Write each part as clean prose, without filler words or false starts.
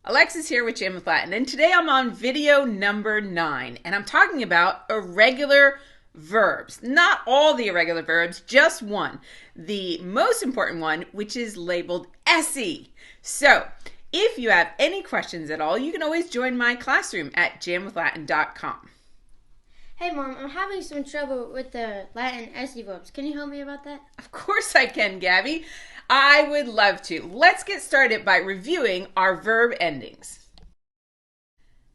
Alexis here with Jam with Latin, and today I'm on video number 9, and I'm talking about irregular verbs. Not all the irregular verbs, just one. The most important one, which is labeled esse. So, if you have any questions at all, you can always join my classroom at jamwithlatin.com. Hey Mom, I'm having some trouble with the Latin esse verbs. Can you help me about that? Of course I can, Gabby. I would love to. Let's get started by reviewing our verb endings.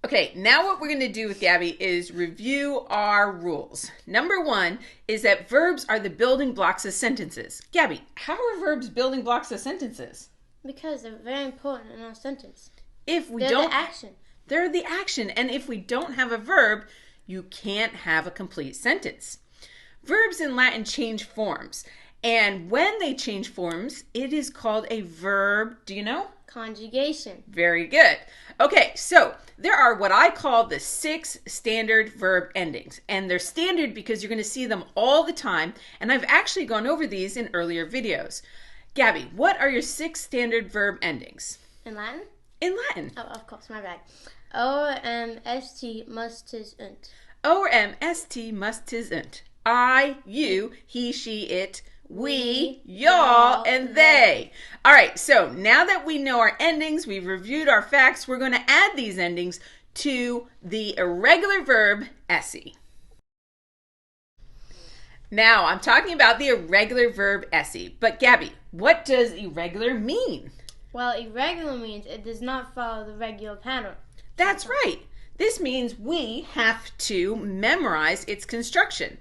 Okay, now what we're going to do with Gabby is review our rules. Number 1 is that verbs are the building blocks of sentences. Gabby, how are verbs building blocks of sentences? Because they're very important in our sentence. They're the action. They're the action, and if we don't have a verb, you can't have a complete sentence. Verbs in Latin change forms. And when they change forms, it is called a verb, do you know? Conjugation. Very good. Okay, so there are what I call the 6 standard verb endings. And they're standard because you're going to see them all the time. And I've actually gone over these in earlier videos. Gabby, what are your 6 standard verb endings? In Latin? In Latin. Oh, of course, my bad. O-R-M-S-T, must, tis, unt. O-R-M-S-T, must, tis, unt. I, you, he, she, it, we, y'all, and they. All right, so now that we know our endings, we've reviewed our facts, we're going to add these endings to the irregular verb esse. Now, I'm talking about the irregular verb esse. But Gabby, what does irregular mean? Well, irregular means it does not follow the regular pattern. That's right. This means we have to memorize its construction.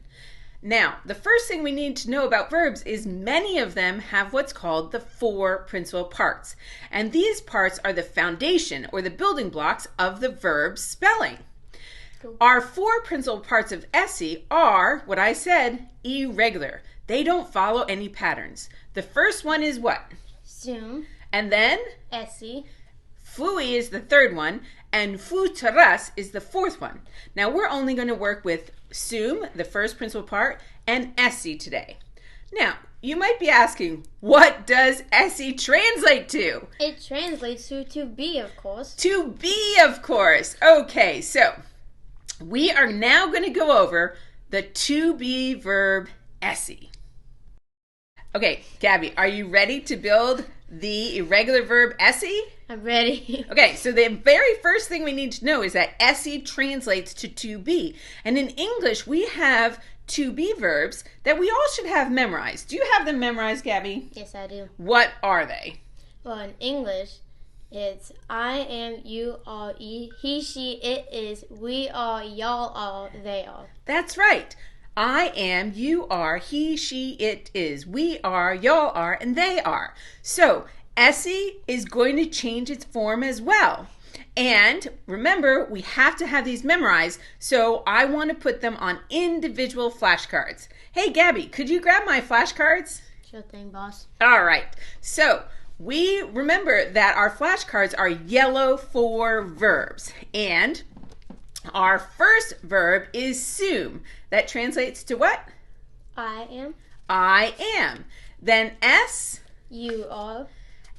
Now, the first thing we need to know about verbs is many of them have what's called the 4 principal parts. And these parts are the foundation or the building blocks of the verb's spelling. Cool. Our 4 principal parts of esse are, what I said, irregular. They don't follow any patterns. The first one is what? Sum. And then? Esse. Fui is the third one, and futuras is the fourth one. Now we're only going to work with sum, the first principal part, and esse today. Now, you might be asking, what does esse translate to? It translates to be, of course. To be, of course. Okay, so we are now going to go over the to be verb esse. Okay, Gabby, are you ready to build the irregular verb esse? I'm ready. Okay, so the very first thing we need to know is that esse translates to be. And in English, we have to be verbs that we all should have memorized. Do you have them memorized, Gabby? Yes, I do. What are they? Well, in English, it's I am, you are, he, she, it is, we are, y'all are, they are. That's right. I am, you are, he, she, it is, we are, y'all are, and they are. So, esse is going to change its form as well. And remember, we have to have these memorized, so I want to put them on individual flashcards. Hey, Gabby, could you grab my flashcards? Sure thing, boss. All right. So, we remember that our flashcards are yellow for verbs. And our first verb is sum. That translates to what? I am. I am. Then s. You are.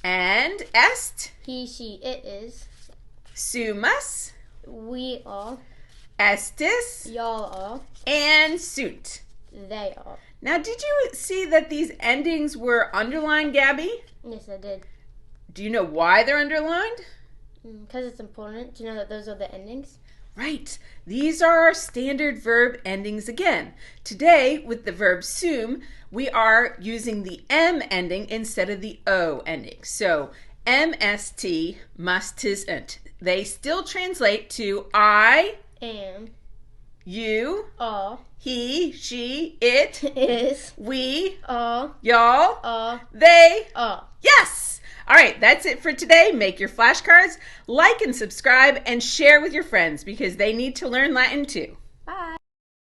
And est. He, she, it is. Sumus. We are. Estis. Y'all are. And sunt. They are. Now, did you see that these endings were underlined, Gabby? Yes, I did. Do you know why they're underlined? Because it's important to know that those are the endings. Right. These are our standard verb endings again. Today, with the verb sum, we are using the M ending instead of the O ending. So, MST, must, tis, unt. They still translate to I am, you are, he, she, it is, we are, y'all are, they are. Yes! All right, that's it for today. Make your flashcards, like and subscribe, and share with your friends because they need to learn Latin too.